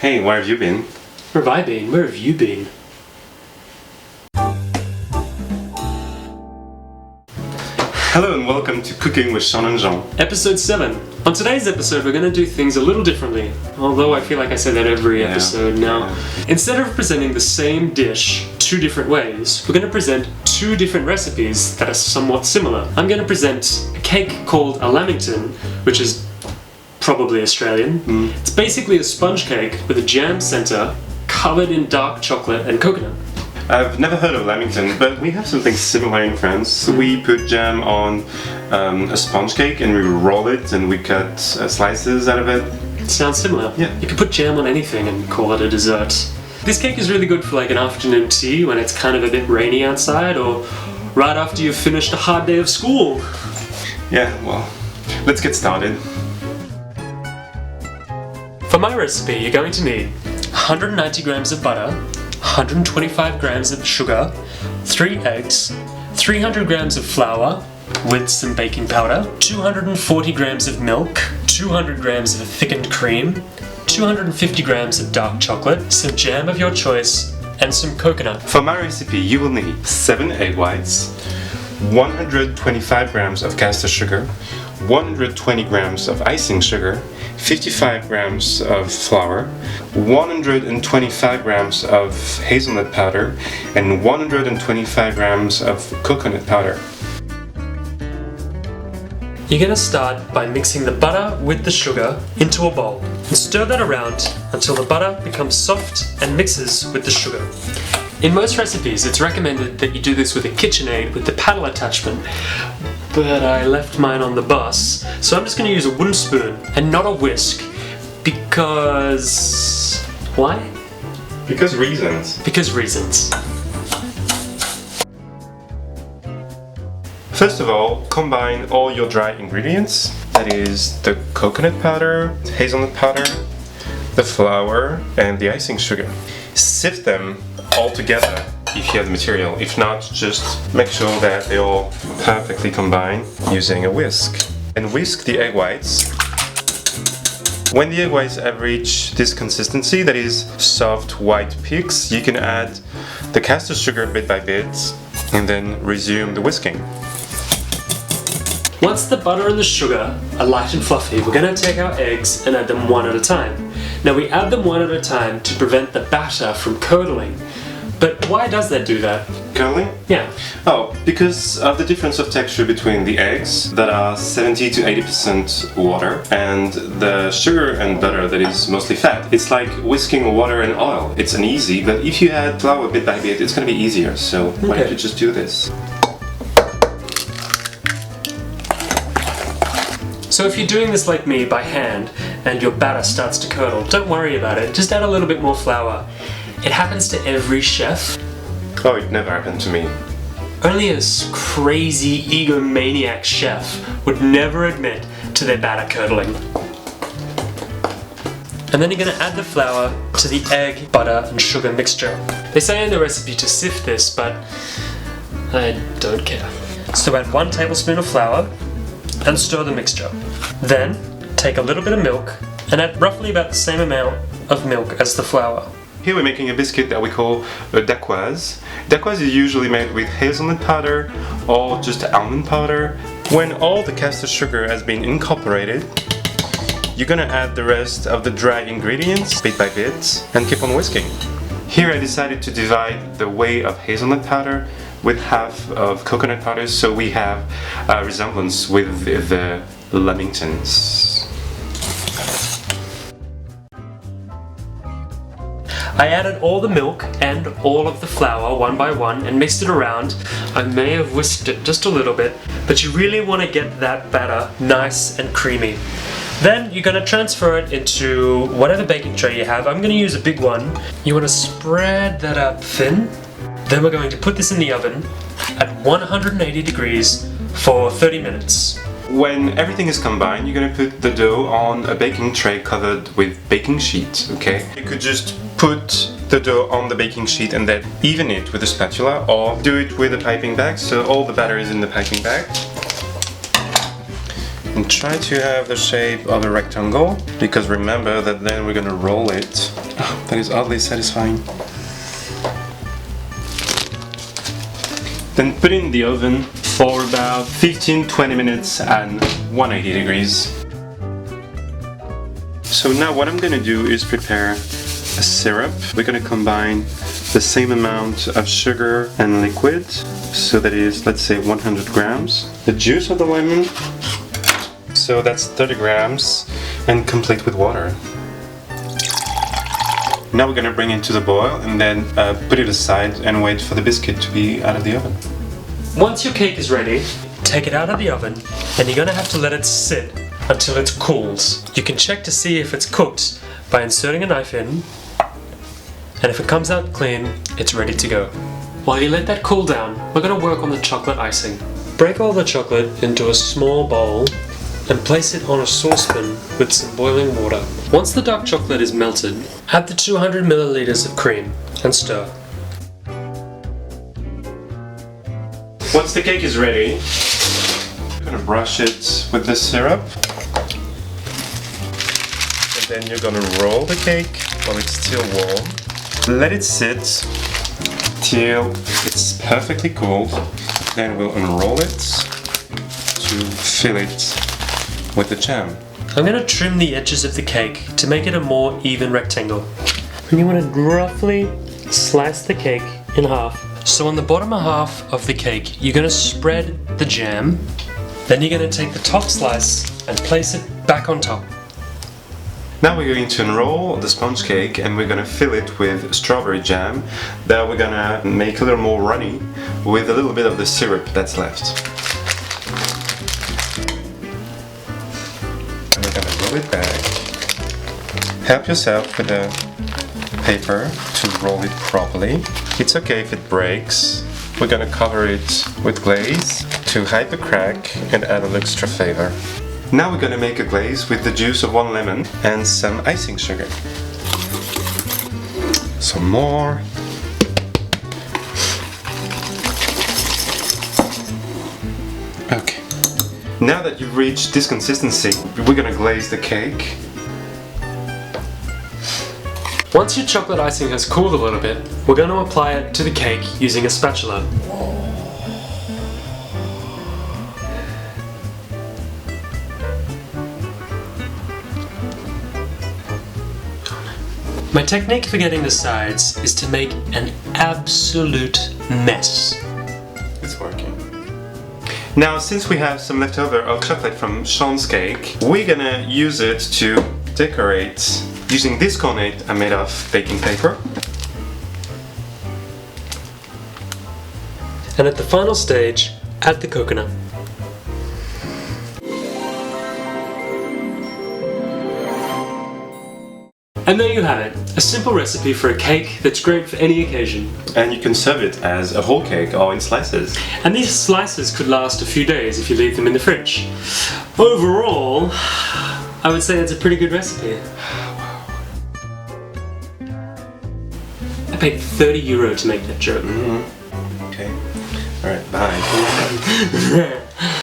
Hey, where have you been? Where have I been? Where have you been? Hello and welcome to Cooking with Sean and Jean. Episode 7. On today's episode, we're going to do things a little differently. Although I feel like I say that every episode now. Yeah. Instead of presenting the same dish two different ways, we're going to present two different recipes that are somewhat similar. I'm going to present a cake called a Lamington, which is probably Australian. It's basically a sponge cake with a jam center covered in dark chocolate and coconut. I've never heard of Lamington, but we have something similar in France. We put jam on a sponge cake and we roll it and we cut slices out of it. It sounds similar. Yeah. You can put jam on anything and call it a dessert. This cake is really good for like an afternoon tea when it's kind of a bit rainy outside, or right after you've finished a hard day of school. Yeah, well, let's get started. For my recipe, you're going to need 190 grams of butter, 125 grams of sugar, 3 eggs, 300 grams of flour with some baking powder, 240 grams of milk, 200 grams of thickened cream, 250 grams of dark chocolate, some jam of your choice, and some coconut. For my recipe, you will need 7 egg whites, 125 grams of caster sugar, 120 grams of icing sugar, 55 grams of flour, 125 grams of hazelnut powder, and 125 grams of coconut powder. You're going to start by mixing the butter with the sugar into a bowl and stir that around until the butter becomes soft and mixes with the sugar. In most recipes, it's recommended that you do this with a KitchenAid with the paddle attachment, but I left mine on the bus, so I'm just going to use a wooden spoon and not a whisk because... why? Because reasons. Because reasons. First of all, combine all your dry ingredients, that is the coconut powder, hazelnut powder, the flour, and the icing sugar. Sift them all together if you have the material. If not, just make sure that they all perfectly combine using a whisk. And whisk the egg whites. When the egg whites have reached this consistency, that is soft white peaks, you can add the caster sugar bit by bit and then resume the whisking. Once the butter and the sugar are light and fluffy, we're going to take our eggs and add them one at a time. Now we add them one at a time to prevent the batter from curdling. But why does that do that? Curdling? Yeah. Oh, because of the difference of texture between the eggs that are 70 to 80% water and the sugar and butter that is mostly fat. It's like whisking water and oil. It's uneasy, but if you add flour bit by bit, it's going to be easier. So why don't you just do this? So if you're doing this like me by hand and your batter starts to curdle, don't worry about it. Just add a little bit more flour. It happens to every chef. Oh, it never happened to me. Only a crazy egomaniac chef would never admit to their batter curdling. And then you're going to add the flour to the egg, butter and sugar mixture. They say in the recipe to sift this, but I don't care. So add 1 tablespoon of flour and stir the mixture. Then take a little bit of milk and add roughly about the same amount of milk as the flour. Here we're making a biscuit that we call a dacquoise. Dacquoise is usually made with hazelnut powder or just almond powder. When all the caster sugar has been incorporated, you're gonna add the rest of the dry ingredients bit by bit and keep on whisking. Here I decided to divide the weight of hazelnut powder with half of coconut powder, so we have a resemblance with the Lamingtons. I added all the milk and all of the flour one by one and mixed it around. I may have whisked it just a little bit, but you really want to get that batter nice and creamy. Then you're going to transfer it into whatever baking tray you have. I'm going to use a big one. You want to spread that out thin. Then we're going to put this in the oven at 180 degrees for 30 minutes. When everything is combined, you're going to put the dough on a baking tray covered with baking sheet, okay? You could just put the dough on the baking sheet and then even it with a spatula, or do it with a piping bag, so all the batter is in the piping bag. And try to have the shape of a rectangle, because remember that then we're going to roll it Oh, that is oddly satisfying. Then put it in the oven for about 15-20 minutes at 180 degrees. So now what I'm gonna do is prepare a syrup. We're gonna combine the same amount of sugar and liquid, so that is, let's say, 100 grams. The juice of the lemon, so that's 30 grams, and complete with water. Now we're gonna bring it to the boil and then put it aside and wait for the biscuit to be out of the oven. Once your cake is ready, take it out of the oven and you're gonna have to let it sit until it cools. You can check to see if it's cooked by inserting a knife in, and if it comes out clean, it's ready to go. While you let that cool down, we're gonna work on the chocolate icing. Break all the chocolate into a small bowl and place it on a saucepan with some boiling water. Once the dark chocolate is melted, add the 200 milliliters of cream and stir. Once the cake is ready, you're gonna brush it with the syrup. And then you're gonna roll the cake while it's still warm. Let it sit till it's perfectly cooled. Then we'll unroll it to fill it with the jam. I'm going to trim the edges of the cake to make it a more even rectangle. And you want to roughly slice the cake in half. So on the bottom half of the cake, you're going to spread the jam. Then you're going to take the top slice and place it back on top. Now we're going to unroll the sponge cake and we're going to fill it with strawberry jam that we're going to make a little more runny with a little bit of the syrup that's left. And we're going to roll it back. Help yourself with the paper to roll it properly. It's okay if it breaks. We're going to cover it with glaze to hide the crack and add a little extra flavor. Now we're going to make a glaze with the juice of 1 lemon and some icing sugar. Some more. Okay. Now that you've reached this consistency, we're going to glaze the cake. Once your chocolate icing has cooled a little bit, we're going to apply it to the cake using a spatula. My technique for getting the sides is to make an absolute mess. It's working. Now, since we have some leftover of chocolate from Sean's cake, we're gonna use it to decorate using this cornet I made of baking paper. And at the final stage, add the coconut. And there you have it, a simple recipe for a cake that's great for any occasion. And you can serve it as a whole cake or in slices. And these slices could last a few days if you leave them in the fridge. Overall, I would say it's a pretty good recipe. I paid €30 to make that joke. Okay. Alright, bye.